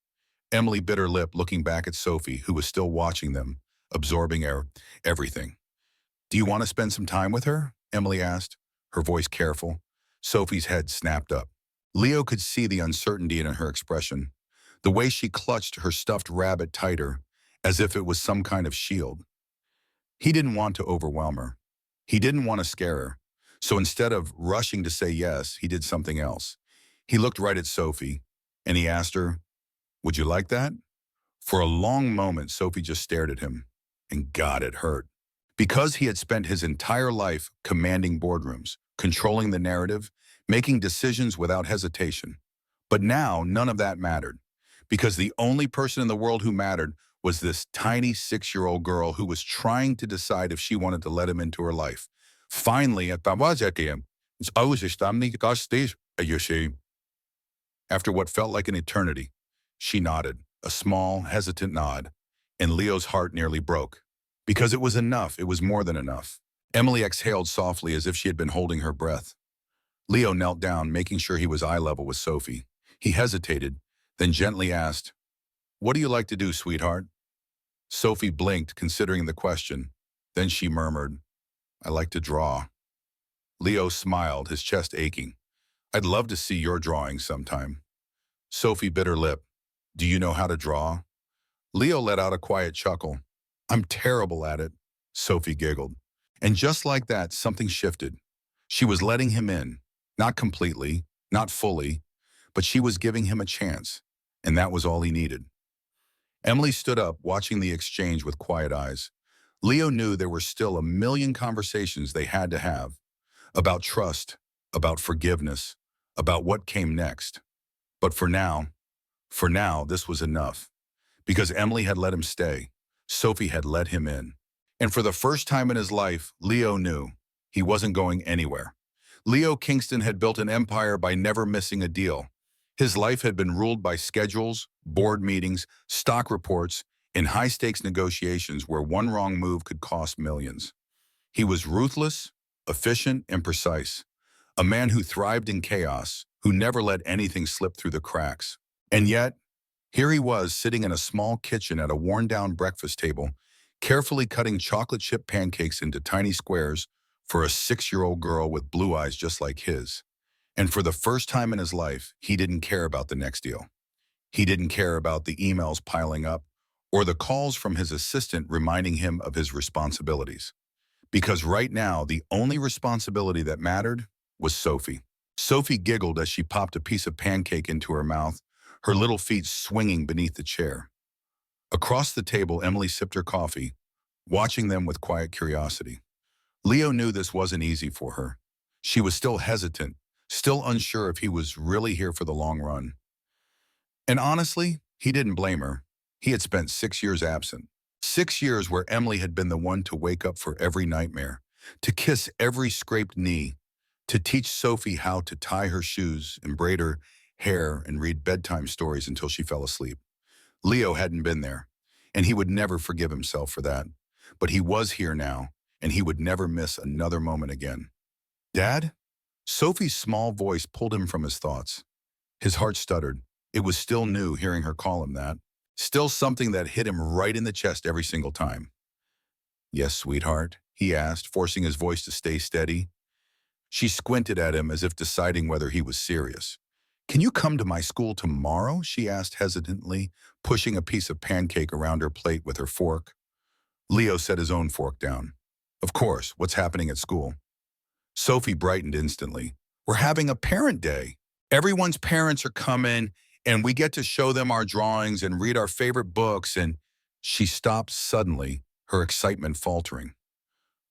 Emily bit her lip, looking back at Sophie, who was still watching them, absorbing everything. "Do you want to spend some time with her?" Emily asked, her voice careful. Sophie's head snapped up. Leo could see the uncertainty in her expression, the way she clutched her stuffed rabbit tighter, as if it was some kind of shield. He didn't want to overwhelm her. He didn't want to scare her. So instead of rushing to say yes, he did something else. He looked right at Sophie, and he asked her, "Would you like that?" For a long moment, Sophie just stared at him, and God, it hurt. Because he had spent his entire life commanding boardrooms, controlling the narrative, making decisions without hesitation. But now, none of that mattered, because the only person in the world who mattered was this tiny 6-year-old girl who was trying to decide if she wanted to let him into her life. Finally, at you see. After what felt like an eternity, she nodded, a small, hesitant nod, and Leo's heart nearly broke. Because it was enough, it was more than enough. Emily exhaled softly as if she had been holding her breath. Leo knelt down, making sure he was eye level with Sophie. He hesitated, then gently asked, "What do you like to do, sweetheart?" Sophie blinked, considering the question. Then she murmured, "I like to draw." Leo smiled, his chest aching. "I'd love to see your drawings sometime." Sophie bit her lip. "Do you know how to draw?" Leo let out a quiet chuckle. "I'm terrible at it," Sophie giggled. And just like that, something shifted. She was letting him in, not completely, not fully, but she was giving him a chance, and that was all he needed. Emily stood up, watching the exchange with quiet eyes. Leo knew there were still a million conversations they had to have, about trust, about forgiveness, about what came next. But for now, this was enough. Because Emily had let him stay, Sophie had let him in. And for the first time in his life, Leo knew he wasn't going anywhere. Leo Kingston had built an empire by never missing a deal. His life had been ruled by schedules, board meetings, stock reports, and high-stakes negotiations where one wrong move could cost millions. He was ruthless, efficient, and precise. A man who thrived in chaos, who never let anything slip through the cracks. And yet, here he was sitting in a small kitchen at a worn-down breakfast table, carefully cutting chocolate chip pancakes into tiny squares for a 6-year-old girl with blue eyes just like his. And for the first time in his life, he didn't care about the next deal. He didn't care about the emails piling up or the calls from his assistant reminding him of his responsibilities. Because right now, the only responsibility that mattered was Sophie. Sophie giggled as she popped a piece of pancake into her mouth, her little feet swinging beneath the chair. Across the table, Emily sipped her coffee, watching them with quiet curiosity. Leo knew this wasn't easy for her. She was still hesitant, still unsure if he was really here for the long run. And honestly, he didn't blame her. He had spent 6 years absent. 6 years where Emily had been the one to wake up for every nightmare, to kiss every scraped knee, to teach Sophie how to tie her shoes and braid her hair and read bedtime stories until she fell asleep. Leo hadn't been there, and he would never forgive himself for that. But he was here now, and he would never miss another moment again. "Dad?" Sophie's small voice pulled him from his thoughts. His heart stuttered. It was still new hearing her call him that. Still something that hit him right in the chest every single time. "Yes, sweetheart?" he asked, forcing his voice to stay steady. She squinted at him as if deciding whether he was serious. "Can you come to my school tomorrow?" she asked hesitantly, pushing a piece of pancake around her plate with her fork. Leo set his own fork down. "Of course, what's happening at school?" Sophie brightened instantly. "We're having a parent day. Everyone's parents are coming, and we get to show them our drawings and read our favorite books," and she stopped suddenly, her excitement faltering.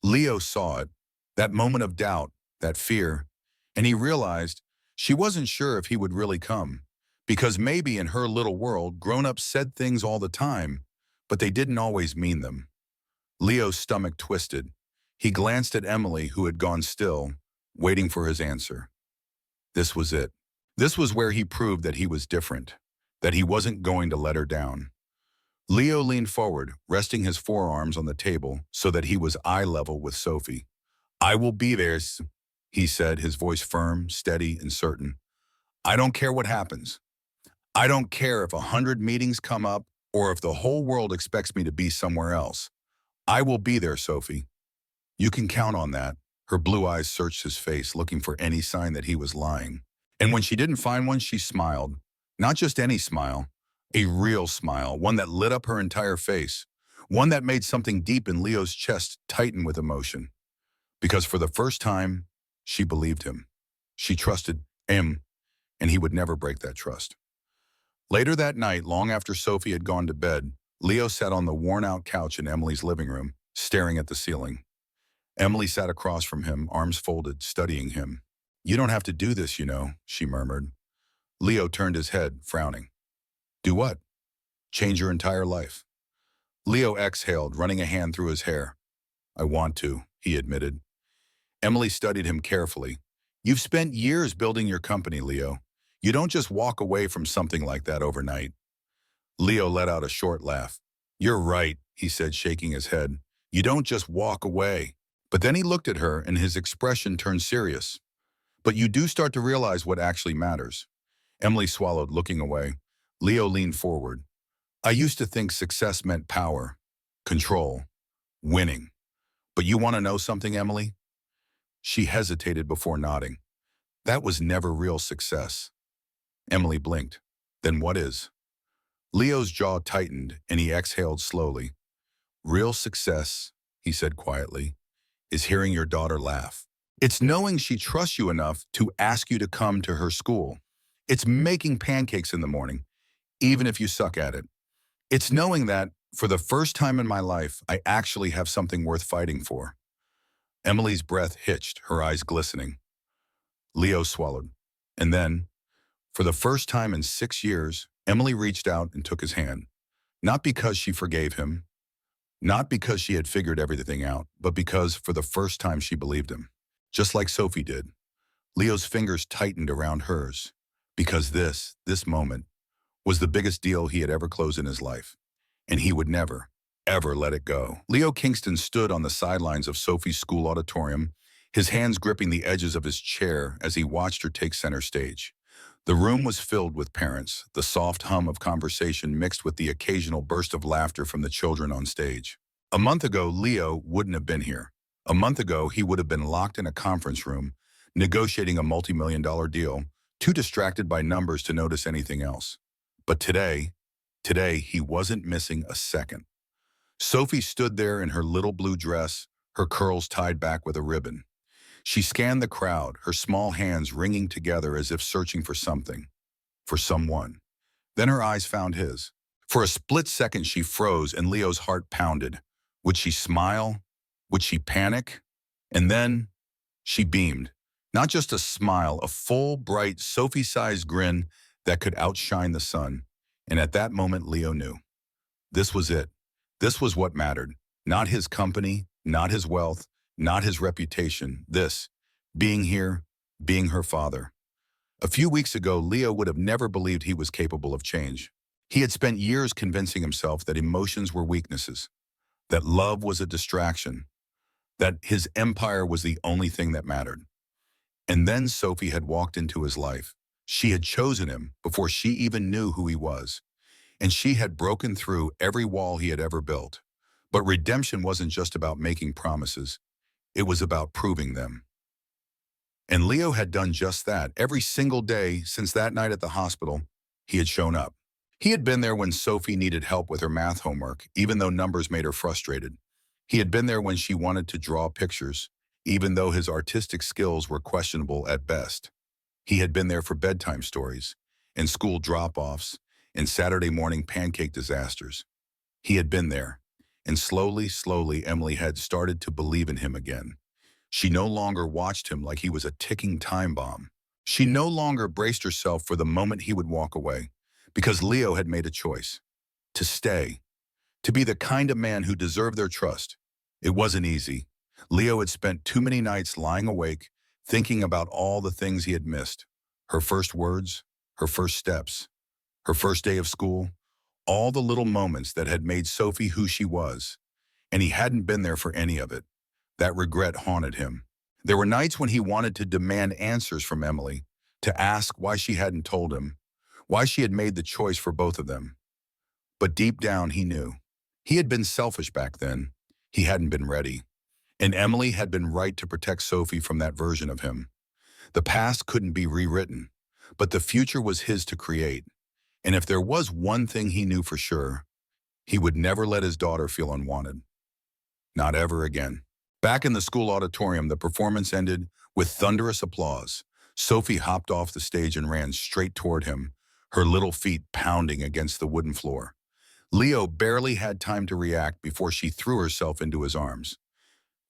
Leo saw it, that moment of doubt, that fear, and he realized she wasn't sure if he would really come, Because maybe in her little world, grown-ups said things all the time, but they didn't always mean them. Leo's stomach twisted. He glanced at Emily, who had gone still, waiting for his answer. This was it. This was where he proved that he was different, that he wasn't going to let her down. Leo leaned forward, resting his forearms on the table so that he was eye level with Sophie. "I will be there," he said, his voice firm, steady, and certain. "I don't care what happens. I don't care if 100 meetings come up or if the whole world expects me to be somewhere else. I will be there, Sophie. You can count on that." Her blue eyes searched his face, looking for any sign that he was lying. And when she didn't find one, she smiled. Not just any smile, a real smile, one that lit up her entire face, one that made something deep in Leo's chest tighten with emotion. Because for the first time, she believed him. She trusted him, and he would never break that trust. Later that night, long after Sophie had gone to bed, Leo sat on the worn-out couch in Emily's living room, staring at the ceiling. Emily sat across from him, arms folded, studying him. "You don't have to do this, you know," she murmured. Leo turned his head, frowning. "Do what?" "Change your entire life." Leo exhaled, running a hand through his hair. "I want to," he admitted. Emily studied him carefully. "You've spent years building your company, Leo. You don't just walk away from something like that overnight." Leo let out a short laugh. "You're right," he said, shaking his head. "You don't just walk away." But then he looked at her and his expression turned serious. "But you do start to realize what actually matters." Emily swallowed, looking away. Leo leaned forward. "I used to think success meant power, control, winning. But you want to know something, Emily?" She hesitated before nodding. "That was never real success." Emily blinked. "Then what is?" Leo's jaw tightened and he exhaled slowly. "Real success," he said quietly, "is hearing your daughter laugh. It's knowing she trusts you enough to ask you to come to her school. It's making pancakes in the morning, even if you suck at it. It's knowing that, for the first time in my life, I actually have something worth fighting for." Emily's breath hitched, her eyes glistening. Leo swallowed. And then, for the first time in 6 years, Emily reached out and took his hand. Not because she forgave him, not because she had figured everything out, but because, for the first time, she believed him. Just like Sophie did. Leo's fingers tightened around hers. Because this moment, was the biggest deal he had ever closed in his life. And he would never, ever let it go. Leo Kingston stood on the sidelines of Sophie's school auditorium, his hands gripping the edges of his chair as he watched her take center stage. The room was filled with parents, the soft hum of conversation mixed with the occasional burst of laughter from the children on stage. A month ago, Leo wouldn't have been here. A month ago, he would have been locked in a conference room, negotiating a multi-million-dollar deal, too distracted by numbers to notice anything else. But today, he wasn't missing a second. Sophie stood there in her little blue dress, her curls tied back with a ribbon. She scanned the crowd, her small hands wringing together as if searching for something, for someone. Then her eyes found his. For a split second, she froze and Leo's heart pounded. Would she smile? Would she panic? And then she beamed. Not just a smile, a full, bright, Sophie-sized grin that could outshine the sun. And at that moment, Leo knew. This was it. This was what mattered. Not his company, not his wealth, not his reputation. This, being here, being her father. A few weeks ago, Leo would have never believed he was capable of change. He had spent years convincing himself that emotions were weaknesses, that love was a distraction, that his empire was the only thing that mattered. And then Sophie had walked into his life. She had chosen him before she even knew who he was. And she had broken through every wall he had ever built. But redemption wasn't just about making promises. It was about proving them. And Leo had done just that. Every single day since that night at the hospital, he had shown up. He had been there when Sophie needed help with her math homework, even though numbers made her frustrated. He had been there when she wanted to draw pictures, even though his artistic skills were questionable at best. He had been there for bedtime stories, and school drop-offs, and Saturday morning pancake disasters. He had been there, and slowly, Emily had started to believe in him again. She no longer watched him like he was a ticking time bomb. She no longer braced herself for the moment he would walk away, because Leo had made a choice to stay, to be the kind of man who deserved their trust. It wasn't easy. Leo had spent too many nights lying awake, thinking about all the things he had missed. Her first words, her first steps, her first day of school, all the little moments that had made Sophie who she was. And he hadn't been there for any of it. That regret haunted him. There were nights when he wanted to demand answers from Emily, to ask why she hadn't told him, why she had made the choice for both of them. But deep down, he knew. He had been selfish back then. He hadn't been ready. And Emily had been right to protect Sophie from that version of him. The past couldn't be rewritten, but the future was his to create. And if there was one thing he knew for sure, he would never let his daughter feel unwanted. Not ever again. Back in the school auditorium, the performance ended with thunderous applause. Sophie hopped off the stage and ran straight toward him, her little feet pounding against the wooden floor. Leo barely had time to react before she threw herself into his arms.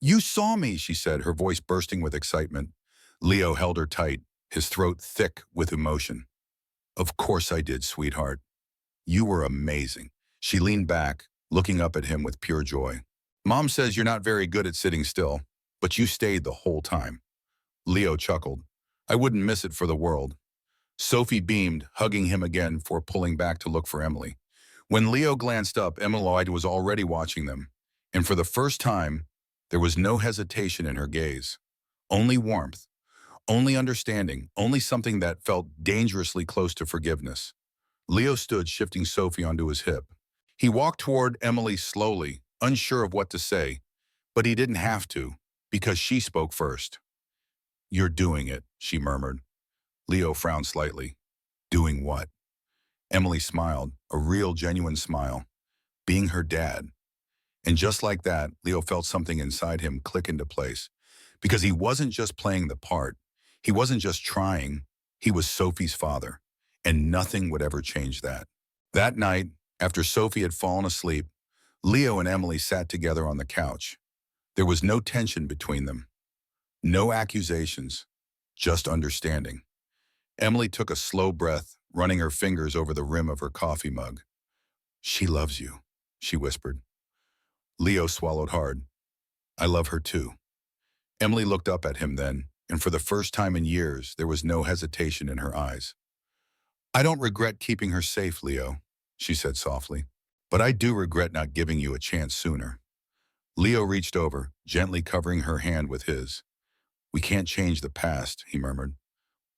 "You saw me," she said, her voice bursting with excitement. Leo held her tight, his throat thick with emotion. "Of course I did, sweetheart. You were amazing." She leaned back, looking up at him with pure joy. "Mom says you're not very good at sitting still, but you stayed the whole time." Leo chuckled. "I wouldn't miss it for the world." Sophie beamed, hugging him again before pulling back to look for Emily. When Leo glanced up, Emily was already watching them, and for the first time, there was no hesitation in her gaze. Only warmth, only understanding, only something that felt dangerously close to forgiveness. Leo stood, shifting Sophie onto his hip. He walked toward Emily slowly, unsure of what to say, but he didn't have to, because she spoke first. "You're doing it," she murmured. Leo frowned slightly. "Doing what?" Emily smiled, a real, genuine smile. "Being her dad." And just like that, Leo felt something inside him click into place. Because he wasn't just playing the part. He wasn't just trying. He was Sophie's father. And nothing would ever change that. That night, after Sophie had fallen asleep, Leo and Emily sat together on the couch. There was no tension between them. No accusations. Just understanding. Emily took a slow breath, running her fingers over the rim of her coffee mug. "She loves you," she whispered. Leo swallowed hard. "I love her too." Emily looked up at him then, and for the first time in years, there was no hesitation in her eyes. "I don't regret keeping her safe, Leo," she said softly, "but I do regret not giving you a chance sooner." Leo reached over, gently covering her hand with his. "We can't change the past," he murmured,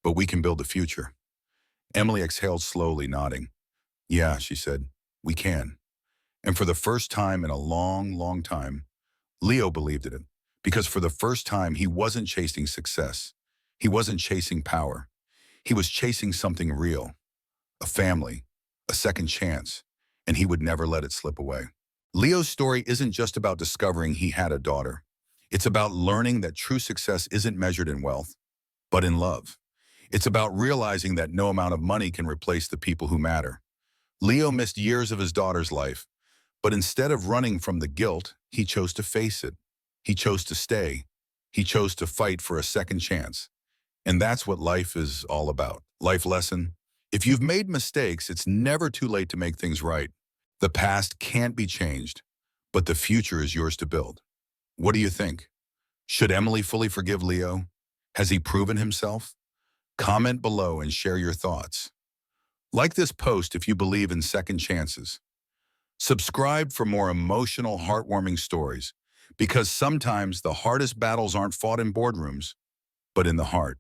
"but we can build the future." Emily exhaled slowly, nodding. "Yeah," she said, "we can." And for the first time in a long, long time, Leo believed in it, because for the first time he wasn't chasing success. He wasn't chasing power. He was chasing something real, a family, a second chance, and he would never let it slip away. Leo's story isn't just about discovering he had a daughter. It's about learning that true success isn't measured in wealth, but in love. It's about realizing that no amount of money can replace the people who matter. Leo missed years of his daughter's life, but instead of running from the guilt, he chose to face it. He chose to stay. He chose to fight for a second chance. And that's what life is all about. Life lesson. If you've made mistakes, it's never too late to make things right. The past can't be changed, but the future is yours to build. What do you think? Should Emily fully forgive Leo? Has he proven himself? Comment below and share your thoughts. Like this post if you believe in second chances. Subscribe for more emotional, heartwarming stories, because sometimes the hardest battles aren't fought in boardrooms, but in the heart.